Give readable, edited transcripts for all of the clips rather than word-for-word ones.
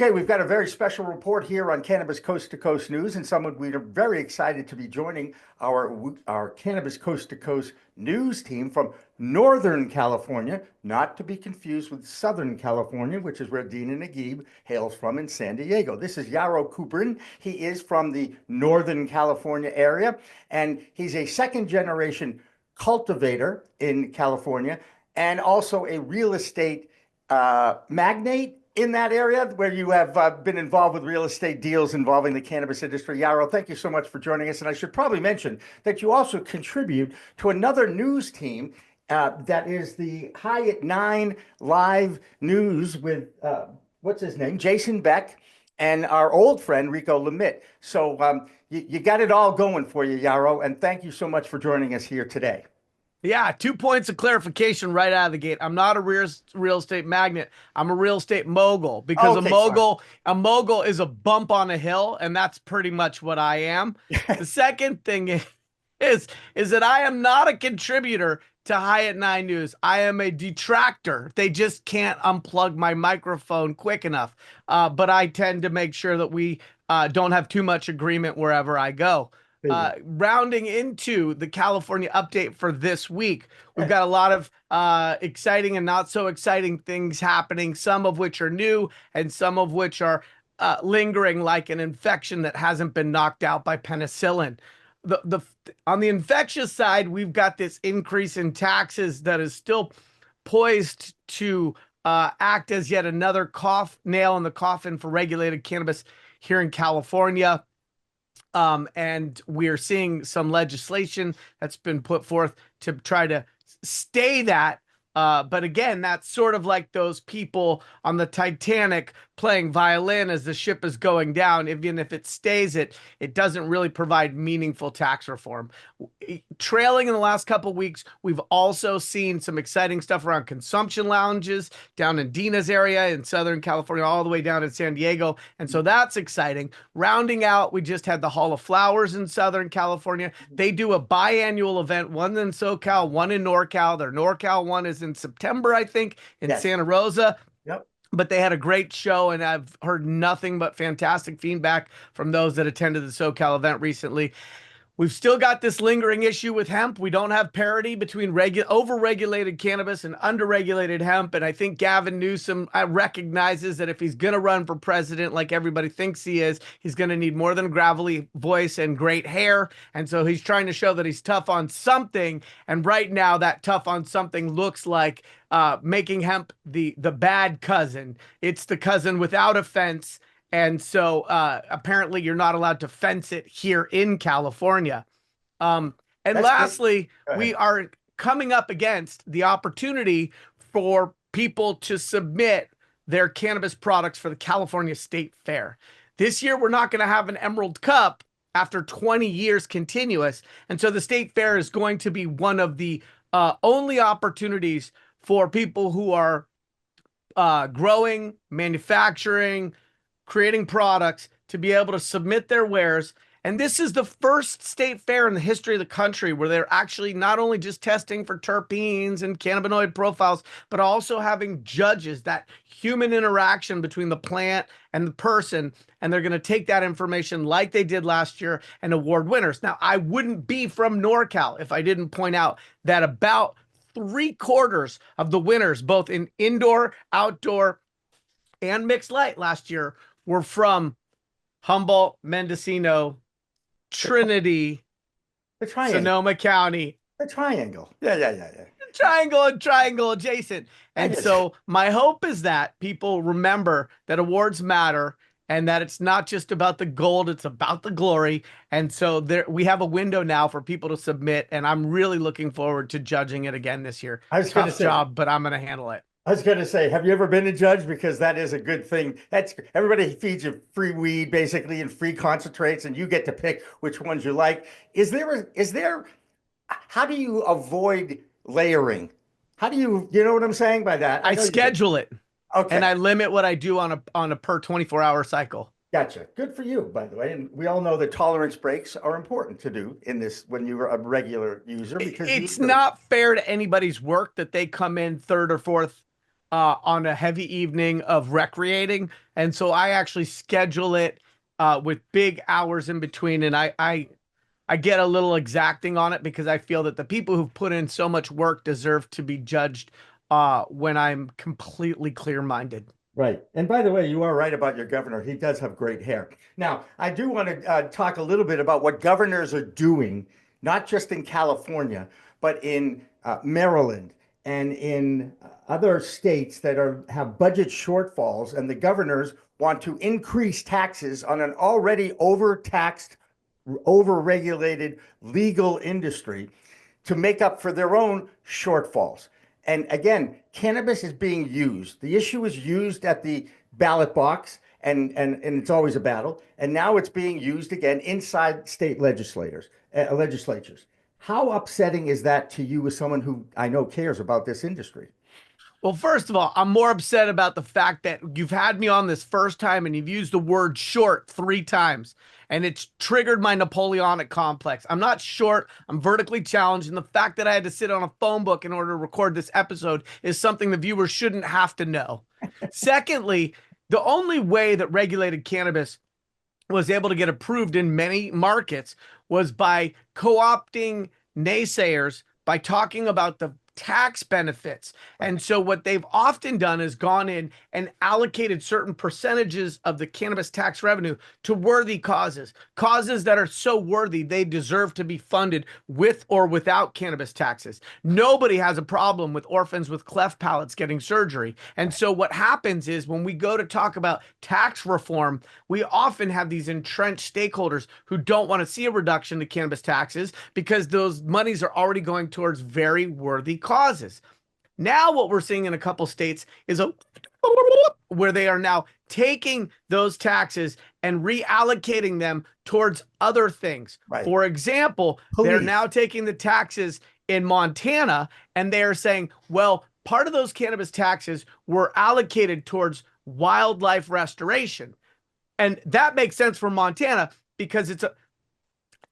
Okay, we've got a very special report here on Cannabis Coast to Coast News, and someone we're very excited to be joining our Cannabis Coast to Coast news team from Northern California, not to be confused with Southern California, which is where Dina Naguib hails from in San Diego. This is Yarrow Kubrin. He is from the Northern California area, and he's a second generation cultivator in California and also a real estate magnate in that area where you have been involved with real estate deals involving the cannabis industry. Yarrow, thank you so much for joining us. And I should probably mention that you also contribute to another news team that is the High at 9 live news with, what's his name? Jason Beck and our old friend, Rico Lemit. So you got it all going for you, Yarrow. And thank you so much for joining us here today. Yeah, 2 points of clarification right out of the gate. I'm not a real estate magnate. I'm a real estate mogul because Okay, a mogul is a bump on a hill, and that's pretty much what I am. The second thing is that I am not a contributor to High at 9 News. I am a detractor. They just can't unplug my microphone quick enough. But I tend to make sure that we don't have too much agreement wherever I go. Rounding into the California update for this week, we've got a lot of exciting and not so exciting things happening, some of which are new and some of which are lingering, like an infection that hasn't been knocked out by penicillin. On the infectious side, we've got this increase in taxes that is still poised to act as yet another nail in the coffin for regulated cannabis here in California. And we're seeing some legislation that's been put forth to try to stay that. But again, that's sort of like those people on the Titanic playing violin as the ship is going down. Even if it stays, it doesn't really provide meaningful tax reform. Trailing in the last couple of weeks, we've also seen some exciting stuff around consumption lounges down in Dina's area in Southern California, all the way down in San Diego. And so that's exciting. Rounding out, we just had the Hall of Flowers in Southern California. They do a biannual event, one in SoCal, one in NorCal. Their NorCal one is in September, I think, in Santa Rosa. Yep. But they had a great show, and I've heard nothing but fantastic feedback from those that attended the SoCal event recently. We've still got this lingering issue with hemp. We don't have parity between over-regulated cannabis and under-regulated hemp. And I think Gavin Newsom recognizes that if he's going to run for president like everybody thinks he is, he's going to need more than a gravelly voice and great hair. And so he's trying to show that he's tough on something. And right now, that tough on something looks like making hemp the bad cousin. It's the cousin without a fence. And so apparently you're not allowed to fence it here in California. And lastly, we are coming up against the opportunity for people to submit their cannabis products for the California State Fair. This year, we're not going to have an Emerald Cup after 20 years continuous. And so the State Fair is going to be one of the only opportunities for people who are growing, manufacturing, creating products to be able to submit their wares. And this is the first state fair in the history of the country where they're actually not only just testing for terpenes and cannabinoid profiles, but also having judges, that human interaction between the plant and the person. And they're going to take that information like they did last year and award winners. Now, I wouldn't be from NorCal if I didn't point out that about 3/4 of the winners, both in indoor, outdoor, and mixed light last year, were from Humboldt, Mendocino, Trinity, Sonoma County. The triangle. Yeah. Triangle adjacent. And so my hope is that people remember that awards matter and that it's not just about the gold, it's about the glory. And so we have a window now for people to submit, and I'm really looking forward to judging it again this year. Tough job, but I'm going to handle it. I was going to say, have you ever been a judge? Because that is a good thing. Everybody feeds you free weed, basically, and free concentrates, and you get to pick which ones you like. How do you avoid layering? You know what I'm saying by that? I schedule it. Okay. And I limit what I do on a per 24-hour cycle. Gotcha. Good for you, by the way. And we all know that tolerance breaks are important to do in this when you're a regular user, because it's not fair to anybody's work that they come in third or fourth on a heavy evening of recreating. And so I actually schedule it with big hours in between. And I get a little exacting on it because I feel that the people who've put in so much work deserve to be judged when I'm completely clear-minded. Right. And by the way, you are right about your governor. He does have great hair. Now, I do want to talk a little bit about what governors are doing, not just in California, but in Maryland and in other states that have budget shortfalls, and the governors want to increase taxes on an already overtaxed, overregulated legal industry to make up for their own shortfalls. And again, cannabis is being used. The issue is used at the ballot box, and it's always a battle. And now it's being used again inside state legislatures. How upsetting is that to you as someone who I know cares about this industry? Well, first of all, I'm more upset about the fact that you've had me on this first time and you've used the word short 3 times, and it's triggered my Napoleonic complex. I'm not short, I'm vertically challenged, and the fact that I had to sit on a phone book in order to record this episode is something the viewers shouldn't have to know. Secondly, the only way that regulated cannabis was able to get approved in many markets was by co-opting naysayers by talking about the tax benefits. And so what they've often done is gone in and allocated certain percentages of the cannabis tax revenue to worthy causes that are so worthy they deserve to be funded with or without cannabis taxes. Nobody has a problem with orphans with cleft palates getting surgery. And so what happens is when we go to talk about tax reform, we often have these entrenched stakeholders who don't want to see a reduction to cannabis taxes because those monies are already going towards very worthy causes. Now what we're seeing in a couple states is where they are now taking those taxes and reallocating them towards other things. Right. For example, they're now taking the taxes in Montana and they're saying, well, part of those cannabis taxes were allocated towards wildlife restoration. And that makes sense for Montana because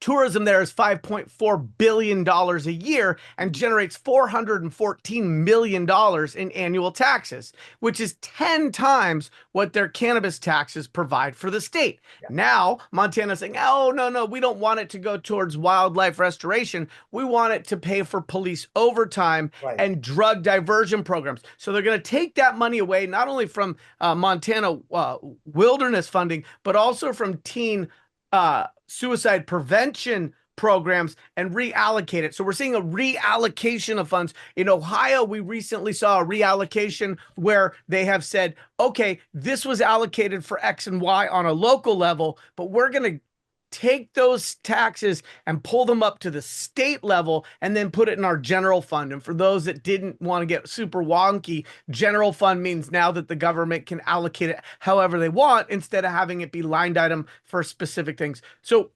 tourism there is $5.4 billion a year and generates $414 million in annual taxes, which is 10 times what their cannabis taxes provide for the state. Yeah. Now, Montana's saying, oh, no, we don't want it to go towards wildlife restoration. We want it to pay for police overtime and drug diversion programs. So they're going to take that money away, not only from Montana wilderness funding, but also from teen suicide prevention programs and reallocate it. So we're seeing a reallocation of funds. In Ohio, we recently saw a reallocation where they have said, okay, this was allocated for X and Y on a local level, but we're going to take those taxes and pull them up to the state level and then put it in our general fund. And for those that didn't want to get super wonky, general fund means now that the government can allocate it however they want instead of having it be lined item for specific things. So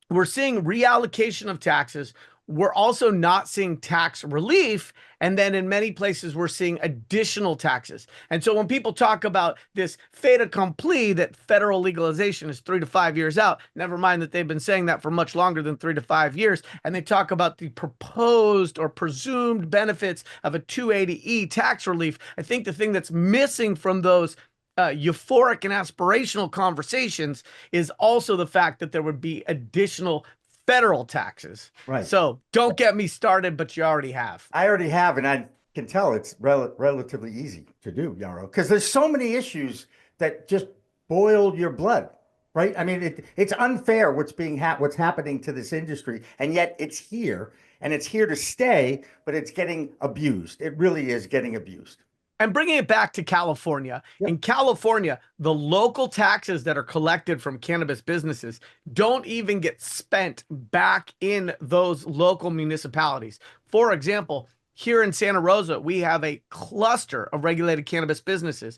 we're seeing reallocation of taxes. We're also not seeing tax relief. And then in many places, we're seeing additional taxes. And so when people talk about this fait accompli that federal legalization is 3 to 5 years out, never mind that they've been saying that for much longer than 3 to 5 years, and they talk about the proposed or presumed benefits of a 280E tax relief, I think the thing that's missing from those euphoric and aspirational conversations is also the fact that there would be additional federal taxes. Right. So don't get me started, but you already have. I already have, and I can tell it's relatively easy to do, Yarrow, because there's so many issues that just boil your blood, right? I mean, it's unfair what's happening to this industry, and yet it's here, and it's here to stay, but it's getting abused. It really is getting abused. And bringing it back to California, in California, the local taxes that are collected from cannabis businesses don't even get spent back in those local municipalities. For example, here in Santa Rosa, we have a cluster of regulated cannabis businesses.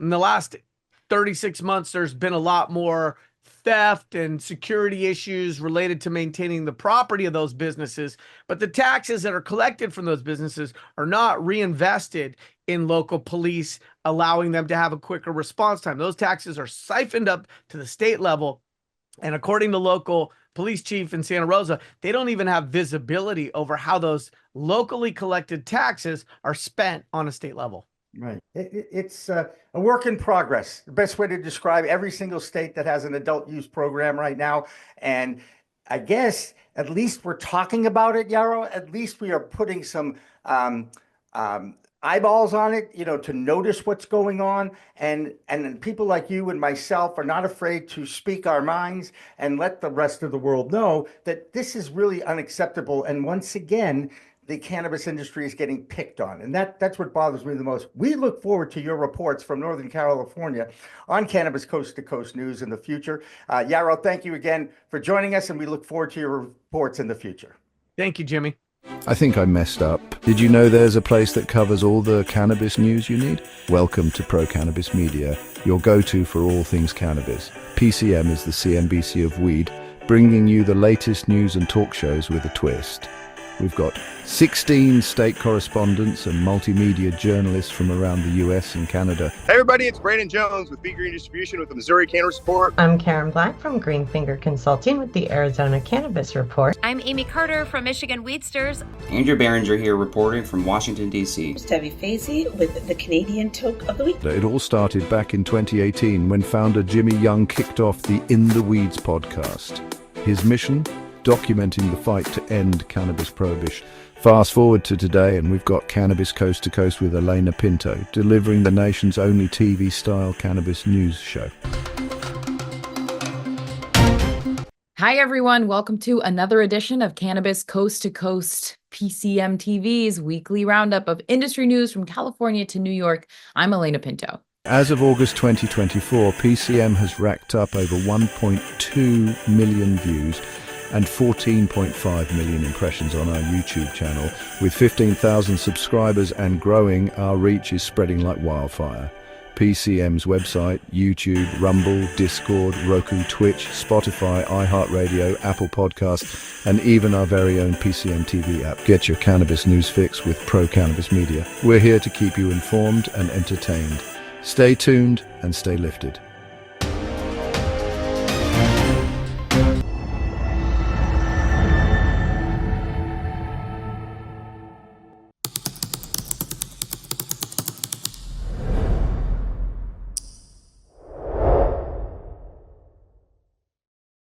In the last 36 months, there's been a lot more theft and security issues related to maintaining the property of those businesses, but the taxes that are collected from those businesses are not reinvested in local police, allowing them to have a quicker response time. Those taxes are siphoned up to the state level, and according to local police chief in Santa Rosa, they don't even have visibility over how those locally collected taxes are spent on a state level. Right. It's a work in progress. The best way to describe every single state that has an adult use program right now. And I guess at least we're talking about it, Yarrow. At least we are putting some um, eyeballs on it, to notice what's going on. And people like you and myself are not afraid to speak our minds and let the rest of the world know that this is really unacceptable. And once again, the cannabis industry is getting picked on. And that's what bothers me the most. We look forward to your reports from Northern California on Cannabis Coast to Coast News in the future. Yarrow, thank you again for joining us, and we look forward to your reports in the future. Thank you, Jimmy. I think I messed up. Did you know there's a place that covers all the cannabis news you need? Welcome to Pro Cannabis Media, your go-to for all things cannabis. PCM is the CNBC of weed, bringing you the latest news and talk shows with a twist. We've got 16 state correspondents and multimedia journalists from around the US and Canada. Hey everybody, it's Brandon Jones with Big Green Distribution with the Missouri Cannabis Report. I'm Karen Black from Greenfinger Consulting with the Arizona Cannabis Report. I'm Amy Carter from Michigan Weedsters. Andrew Behringer here reporting from Washington, D.C. Debbie Fazy with the Canadian Toke of the Week. It all started back in 2018 when founder Jimmy Young kicked off the In the Weeds podcast. His mission? Documenting the fight to end cannabis prohibition. Fast forward to today and we've got Cannabis Coast to Coast with Elena Pinto, delivering the nation's only TV-style cannabis news show. Hi, everyone. Welcome to another edition of Cannabis Coast to Coast, PCM TV's weekly roundup of industry news from California to New York. I'm Elena Pinto. As of August 2024, PCM has racked up over 1.2 million views and 14.5 million impressions on our YouTube channel. With 15,000 subscribers and growing, our reach is spreading like wildfire. PCM's website, YouTube, Rumble, Discord, Roku, Twitch, Spotify, iHeartRadio, Apple Podcasts, and even our very own PCM TV app. Get your cannabis news fix with Pro Cannabis Media. We're here to keep you informed and entertained. Stay tuned and stay lifted.